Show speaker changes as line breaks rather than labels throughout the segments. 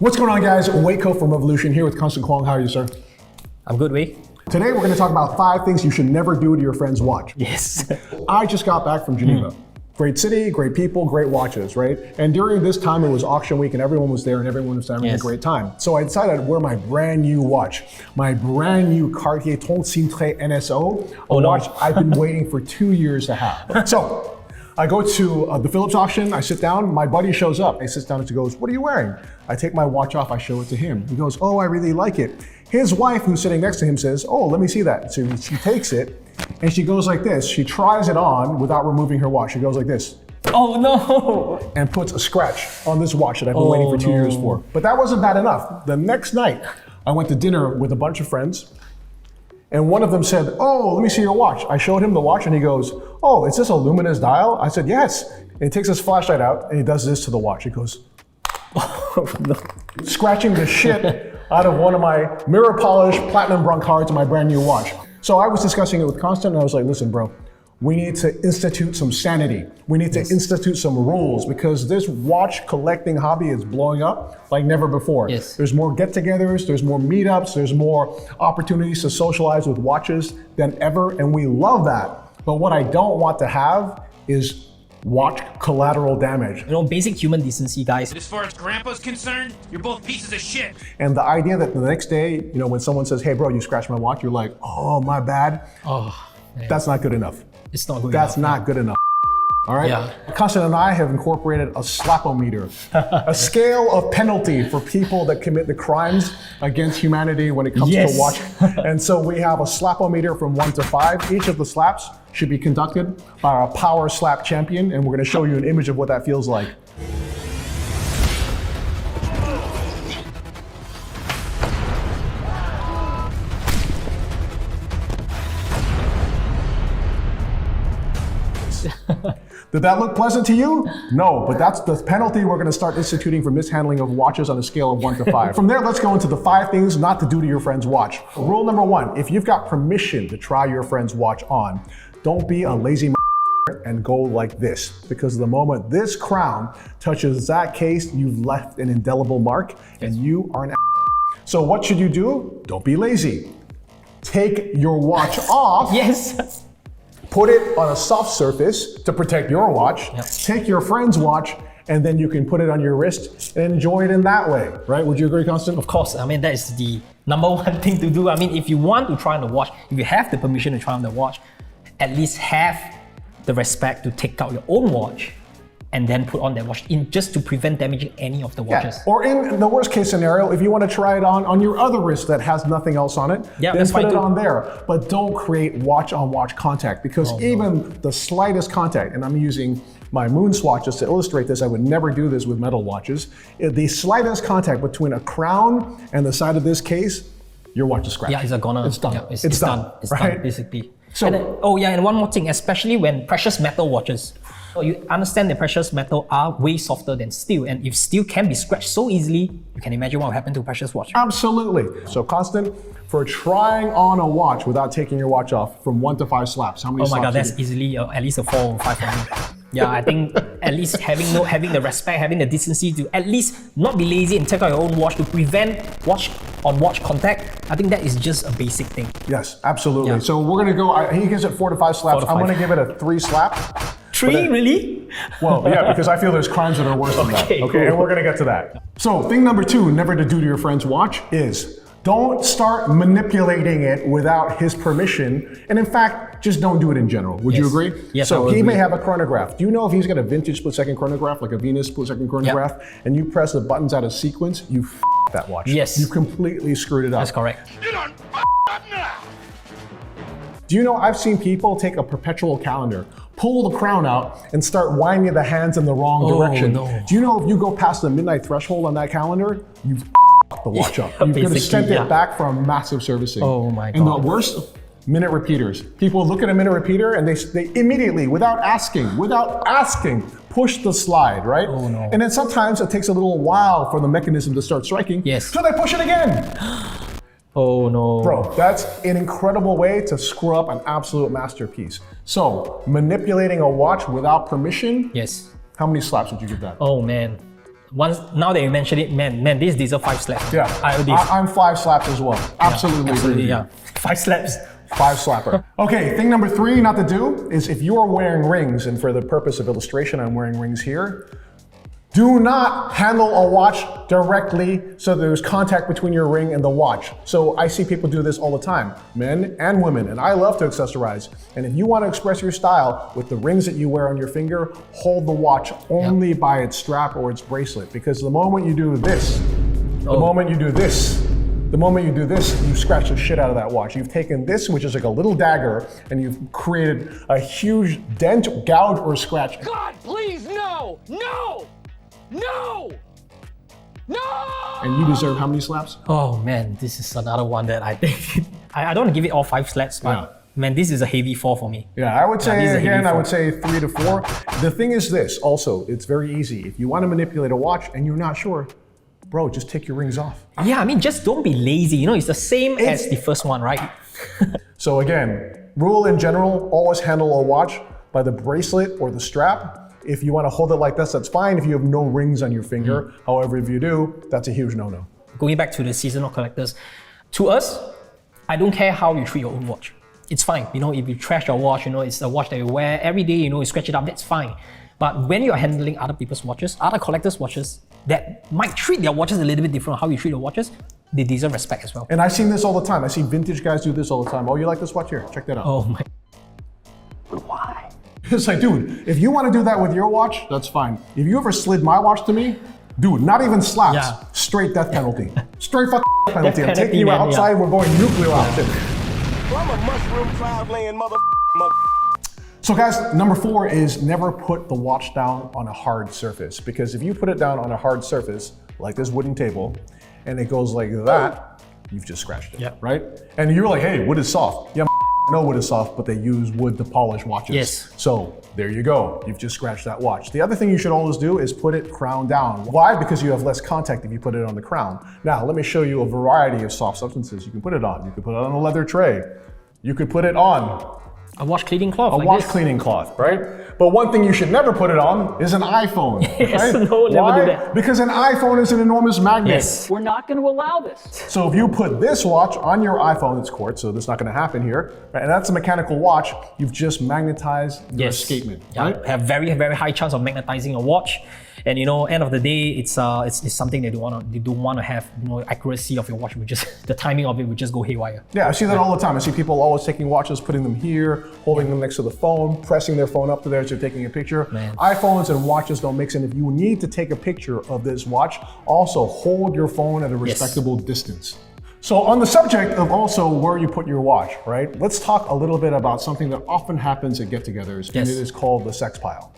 What's going on, guys? Waco from Revolution here with Constant Kwong. How are you, sir?
I'm good, Wei.
Today, we're going to talk about 5 things you should never do to your friend's watch.
Yes.
I just got back from Geneva. Great city, great people, great watches, right? And during this time, it was auction week and everyone was there and everyone was having a great time. So I decided to wear my brand new watch, my brand new Cartier Toncintre NSO, a watch I've been waiting for 2 years to have. So I go to the Phillips auction, I sit down, my buddy shows up. He sits down and he goes, "What are you wearing?" I take my watch off, I show it to him. He goes, "Oh, I really like it." His wife, who's sitting next to him, says, "Oh, let me see that." So she takes it and she goes like this. She tries it on without removing her watch. She goes like this.
Oh no!
And puts a scratch on this watch that I've been waiting for 2 years for. But that wasn't bad enough. The next night, I went to dinner with a bunch of friends. And one of them said, "Oh, let me see your watch." I showed him the watch and he goes, "Oh, is this a luminous dial?" I said, "Yes." And he takes his flashlight out and he does this to the watch. He goes, scratching the shit out of one of my mirror polished platinum brocades on my brand new watch. So I was discussing it with Constant and I was like, "Listen, bro, we need to institute some sanity. We need to institute some rules because this watch collecting hobby is blowing up like never before."
Yes.
There's more get-togethers, there's more meetups, there's more opportunities to socialize with watches than ever, and we love that. But what I don't want to have is watch collateral damage.
You know, basic human decency, guys.
As far as Grandpa's concerned, you're both pieces of shit.
And the idea that the next day, you know, when someone says, "Hey bro, you scratched my watch," you're like, "Oh, my bad."
Oh, man.
That's not good enough.
It's not good
That's
enough.
not good enough. All right?
Yeah.
Constant and I have incorporated a slapometer, a scale of penalty for people that commit the crimes against humanity when it comes to watch. And so we have a slapometer from 1 to 5. Each of the slaps should be conducted by our power slap champion, and we're going to show you an image of what that feels like. Did that look pleasant to you? No, but that's the penalty we're going to start instituting for mishandling of watches on a scale of 1 to 5. From there, let's go into the 5 things not to do to your friend's watch. Rule number 1, if you've got permission to try your friend's watch on, don't be a lazy and go like this, because the moment this crown touches that case, you've left an indelible mark and you are an So what should you do? Don't be lazy. Take your watch off.
Yes.
Put it on a soft surface to protect your watch.
Yep.
Take your friend's watch, and then you can put it on your wrist and enjoy it in that way, right? Would you agree, Constant?
Of course, I mean, that is the number one thing to do. I mean, if you want to try on the watch, if you have the permission to try on the watch, at least have the respect to take out your own watch and then put on that watch in just to prevent damaging any of the watches.
Yeah. Or in the worst case scenario, if you want to try it on your other wrist that has nothing else on it, then
that's
put
fine
it
too.
on there. But don't create watch-on-watch contact, because even the slightest contact, and I'm using my moon swatch just to illustrate this, I would never do this with metal watches. The slightest contact between a crown and the side of this case, your watch is scratched.
Yeah, it's gonna.
It's done.
Yeah, it's
done.
It's
right?
done, basically.
So,
and then, and one more thing, especially when precious metal watches. So you understand that precious metal are way softer than steel, and if steel can be scratched so easily, you can imagine what will happen to a precious watch.
Absolutely. So Constant, for trying on a watch without taking your watch off, from 1 to 5 slaps, how many
Oh my
slaps?
god, that's easily at least a 4 or 5 for me. Yeah, I think at least having the respect, having the decency to at least not be lazy and take out your own watch to prevent watch contact. I think that is just a basic thing.
Yes, absolutely.
Yeah.
So we're gonna go, he gives it 4 to 5 slaps.
4 to
I'm
5.
gonna give it a 3 slap.
3, really?
Well, yeah, because I feel there's crimes that are worse than that. Okay,
cool.
and we're gonna get to that. So thing number 2, never to do to your friend's watch is don't start manipulating it without his permission. And in fact, just don't do it in general. Would you agree?
Yes,
so
I would
he may
agree.
have a chronograph. Do you know if he's got a vintage split-second chronograph, like a Venus split-second chronograph, and you press the buttons out of sequence, you that watch.
Yes.
You completely screwed it up.
That's correct.
You don't up now.
Do you know I've seen people take a perpetual calendar, pull the crown out, and start winding the hands in the wrong direction?
No.
Do you know if you go past the midnight threshold on that calendar, you've the watch up. You're gonna
Basically,
send
yeah.
it back for a massive servicing.
Oh my
And the
God.
worst, minute repeaters. People look at a minute repeater and they immediately, without asking, push the slide, right?
Oh no.
And then sometimes it takes a little while for the mechanism to start striking.
Yes.
So they push it again.
Oh no.
Bro, that's an incredible way to screw up an absolute masterpiece. So, manipulating a watch without permission,
Yes.
how many slaps would you give that?
Oh man. Once now that you mention it, man, this deserves 5 slaps.
Yeah, I'm 5 slaps as well. Absolutely,
yeah. 5 slaps.
5 slapper. Okay, thing number 3 not to do is if you are wearing rings, and for the purpose of illustration, I'm wearing rings here. Do not handle a watch directly so there's contact between your ring and the watch. So I see people do this all the time, men and women, and I love to accessorize. And if you want to express your style with the rings that you wear on your finger, hold the watch only by its strap or its bracelet, because the moment you do this, the moment you do this, you scratch the shit out of that watch. You've taken this, which is like a little dagger, and you've created a huge dent, gouge, or scratch.
God, please, no! No! No! No!
And you deserve how many slaps?
Oh man, this is another one that I think, I don't want to give it all 5 slaps, but man, this is a heavy 4 for me.
Yeah, I would say, again, I would say 3 to 4. The thing is this, also, it's very easy. If you want to manipulate a watch and you're not sure, bro, just take your rings off.
Yeah, I mean, just don't be lazy. You know, it's the same as the first one, right?
So again, rule in general, always handle a watch by the bracelet or the strap. If you want to hold it like this, that's fine. If you have no rings on your finger, however, if you do, that's a huge no-no.
Going back to the seasonal collectors, to us, I don't care how you treat your own watch. It's fine. You know, if you trash your watch, you know, it's a watch that you wear every day, you know, you scratch it up, that's fine. But when you're handling other people's watches, other collectors' watches that might treat their watches a little bit different from how you treat your watches, they deserve respect as well.
And I've seen this all the time. I see vintage guys do this all the time. Oh, you like this watch? Here, check that out.
Oh my. Why?
It's like, dude, if you want to do that with your watch, that's fine. If you ever slid my watch to me, dude, not even slaps, straight death penalty. Straight fucking death penalty. I'm taking you outside, we're going nuclear option.
I'm a mushroom cloud laying mother.
So guys, number 4 is never put the watch down on a hard surface, because if you put it down on a hard surface, like this wooden table, and it goes like that, you've just scratched it, right? And you're like, hey, wood is soft. Yeah, I know wood is soft, but they use wood to polish watches.
Yes.
So there you go, you've just scratched that watch. The other thing you should always do is put it crown down. Why? Because you have less contact if you put it on the crown. Now, let me show you a variety of soft substances you can put it on. You could put it on a leather tray. You could put it on
a wash cleaning cloth.
A watch cleaning cloth, right? But one thing you should never put it on is an iPhone.
Yes,
right?
no, never
Why?
do that.
Because an iPhone is an enormous magnet.
Yes.
We're not going to allow this.
So if you put this watch on your iPhone, it's quartz, so that's not going to happen here, right? And that's a mechanical watch. You've just magnetized your escapement, right?
Have very, very high chance of magnetizing a watch. And you know, end of the day, it's something that you don't want to have, you know, accuracy of your watch, which is the timing of it would just go haywire.
Yeah, I see that all the time. I see people always taking watches, putting them here, holding them next to the phone, pressing their phone up to there as you're taking a picture.
Man.
iPhones and watches don't mix in. If you need to take a picture of this watch, also hold your phone at a respectable distance. So on the subject of also where you put your watch, right? Let's talk a little bit about something that often happens at get-togethers, and it is called the sex pile.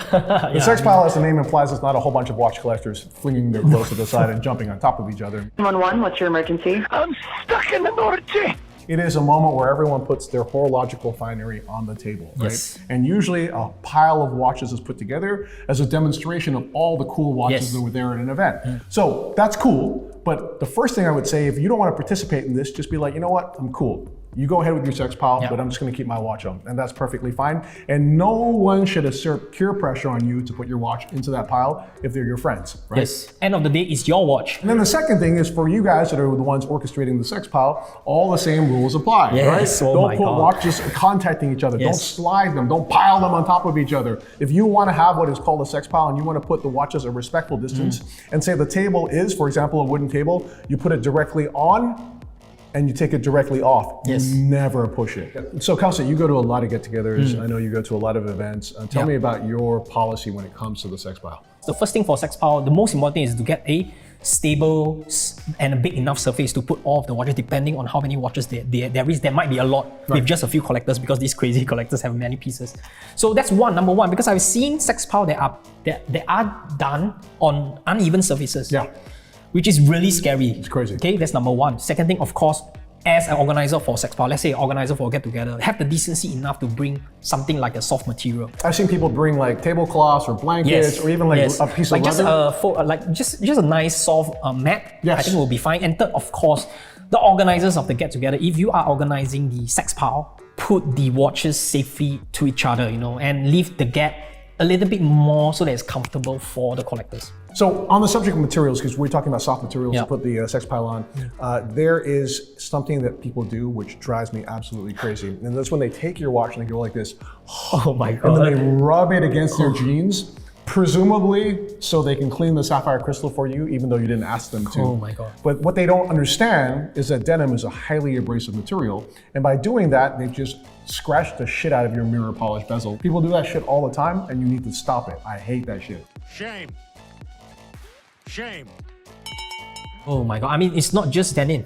The sex pile, as the name implies, is not a whole bunch of watch collectors flinging their clothes to the side and jumping on top of each other.
911, what's your emergency?
I'm stuck in the North.
It is a moment where everyone puts their horological finery on the table, right?
Yes.
And usually a pile of watches is put together as a demonstration of all the cool watches that were there at an event. So that's cool, but the first thing I would say, if you don't want to participate in this, just be like, you know what, I'm cool. You go ahead with your sex pile, but I'm just going to keep my watch on, and that's perfectly fine. And no one should assert peer pressure on you to put your watch into that pile if they're your friends, right?
Yes. End of the day, it's your watch.
And then the second thing is for you guys that are the ones orchestrating the sex pile, all the same rules apply,
Yes.
right?
Oh
don't
my
put
God.
watches contacting each other.
Yes.
Don't slide them. Don't pile them on top of each other. If you want to have what is called a sex pile and you want to put the watches at a respectful distance and say the table is, for example, a wooden table, you put it directly on and you take it directly off.
Yes.
You never push it. So Kelsey, you go to a lot of get-togethers. I know you go to a lot of events. Tell me about your policy when it comes to the sex pile.
The first thing for sex pile, the most important thing is to get a stable and a big enough surface to put all of the watches, depending on how many watches there is. There might be a lot with just a few collectors, because these crazy collectors have many pieces. So that's number one, because I've seen sex pile that are done on uneven surfaces.
Yeah.
Which is really scary.
It's crazy.
Okay, that's number one. Second thing, of course, as an organizer for sex pile, let's say an organizer for a get-together, have the decency enough to bring something like a soft material.
I've seen people bring like tablecloths or blankets or even like a piece of leather.
Just a nice soft mat.
Yes.
I think will be fine. And third, of course, the organizers of the get-together, if you are organizing the sex pile, put the watches safely to each other, you know, and leave the gap a little bit more so that it's comfortable for the collectors.
So on the subject of materials, because we're talking about soft materials
Yeah.
to put the sex pile on, there is something that people do which drives me absolutely crazy. And that's when they take your watch and they go like this,
Oh my
and then they
god.
rub it against their jeans, presumably so they can clean the sapphire crystal for you, even though you didn't ask them to.
Oh my god.
But what they don't understand is that denim is a highly abrasive material. And by doing that, they've just scratched the shit out of your mirror polish bezel. People do that shit all the time, and you need to stop it. I hate that shit.
Shame. Shame.
Oh my god. I mean, it's not just denim.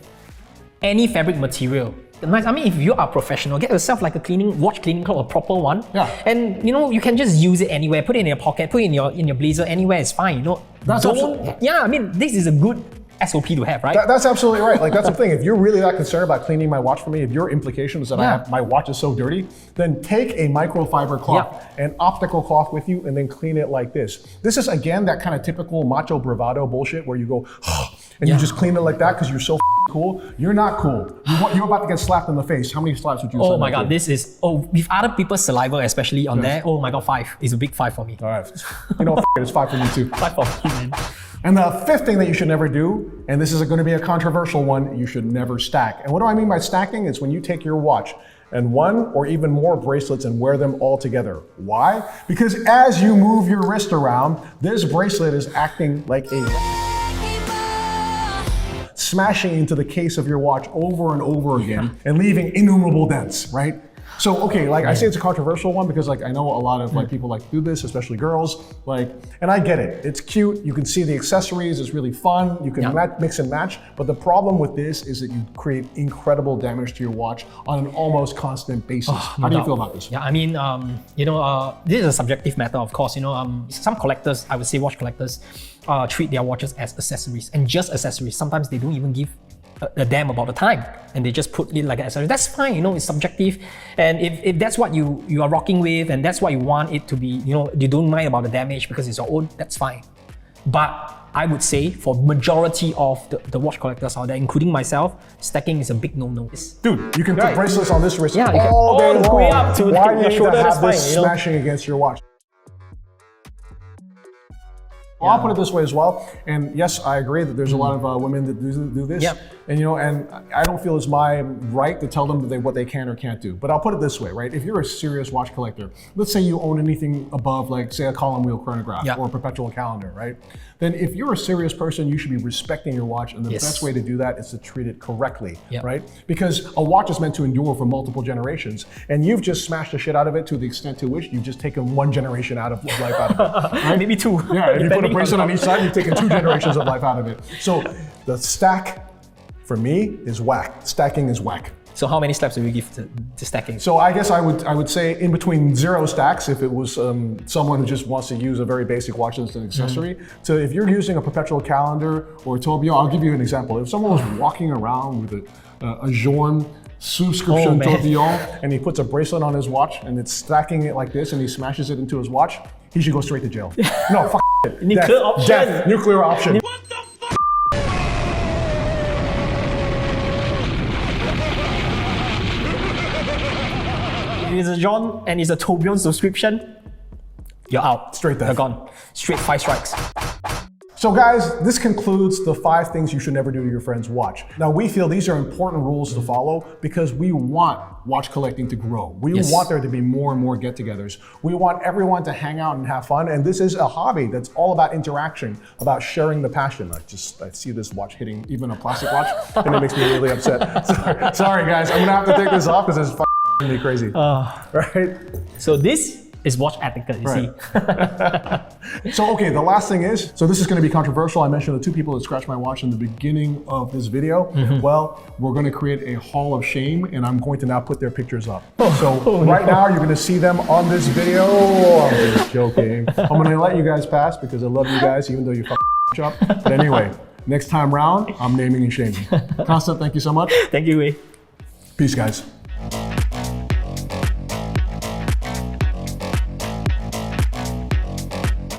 Any fabric material. Nice. I mean, if you are professional, get yourself like a watch cleaning cloth, a proper one.
Yeah.
And you know, you can just use it anywhere. Put it in your pocket. Put it in your blazer. Anywhere is fine. You know.
That's absolutely-
Yeah. I mean, this is a good SOP to have, right?
That's absolutely right. Like, that's the thing. If you're really that concerned about cleaning my watch for me, if your implication is that my watch is so dirty, then take a microfiber cloth, an optical cloth with you, and then clean it like this. This is, again, that kind of typical macho bravado bullshit where you go, and you just clean it like that because you're so cool. You're not cool. You're about to get slapped in the face. How many slaps would you
Oh my god, this is, with other people's saliva especially on there, oh my god, 5. It's a big 5 for me.
All right. You know, it's 5 for me too.
5 for me, man.
And the fifth thing that you should never do, and this is going to be a controversial one, you should never stack. And what do I mean by stacking? It's when you take your watch and one or even more bracelets and wear them all together. Why? Because as you move your wrist around, this bracelet is acting like a smashing into the case of your watch over and over again and leaving innumerable dents, right? So, okay, like I say it's a controversial one because like I know a lot of like people like to do this, especially girls, like, and I get it. It's cute. You can see the accessories. It's really fun. You can mix and match. But the problem with this is that you create incredible damage to your watch on an almost constant basis. How do you feel about this?
Yeah, I mean, this is a subjective matter, of course. You know, some collectors, I would say watch collectors, treat their watches as accessories and just accessories. Sometimes they don't even give a damn about the time and they just put it like an accessory. That's fine, you know, it's subjective. And if that's what you are rocking with and that's what you want it to be, you know, you don't mind about the damage because it's your own, that's fine. But I would say for majority of the watch collectors out there, including myself, stacking is a big no-no.
Dude, you can put bracelets on this wrist
you can,
all day
the way
long.
up to
Why do
your
you need
shoulder,
to
that's
have
fine,
this
you know?
smashing against your watch? Well, I'll put it this way as well. And yes, I agree that there's a lot of women that do this.
Yep.
And you know, and I don't feel it's my right to tell them what they can or can't do. But I'll put it this way, right? If you're a serious watch collector, let's say you own anything above, like say a column wheel chronograph or a perpetual calendar, right? Then if you're a serious person, you should be respecting your watch, and the best way to do that is to treat it correctly, right? Because a watch is meant to endure for multiple generations, and you've just smashed the shit out of it to the extent to which you've just taken one generation out of life out of it. Right?
Maybe 2.
Yeah, if you put a bracelet on each side, you've taken 2 generations of life out of it. So the stack, for me, is whack. Stacking is whack.
So how many slaps do you give to stacking?
So I guess I would say in between 0 stacks if it was someone who just wants to use a very basic watch as an accessory. So if you're using a perpetual calendar or a Tobio, I'll give you an example. If someone was walking around with a Journe subscription tourbillon and he puts a bracelet on his watch and it's stacking it like this and he smashes it into his watch, he should go straight to jail. No, fuck it.
Nuclear option.
Death. Nuclear option.
What the fuck?
If it's a Journe and it's a tourbillon subscription, you're out.
Straight death.
You're gone. Straight 5 strikes.
So guys, this concludes the 5 things you should never do to your friend's watch. Now we feel these are important rules to follow because we want watch collecting to grow. We want there to be more and more get-togethers. We want everyone to hang out and have fun, and this is a hobby that's all about interaction, about sharing the passion. I see this watch hitting even a plastic watch, and it makes me really upset. Sorry guys, I'm gonna have to take this off because it's me crazy. Right?
So this is watch etiquette, you see.
So, okay, the last thing is, so this is going to be controversial. I mentioned the 2 people that scratched my watch in the beginning of this video. Well, we're going to create a hall of shame, and I'm going to now put their pictures up. Right now, you're going to see them on this video. I'm just joking. I'm going to let you guys pass because I love you guys, even though you fucking up. But anyway, next time round, I'm naming and shaming. Constant, thank you so much.
Thank you, Wei.
Peace, guys.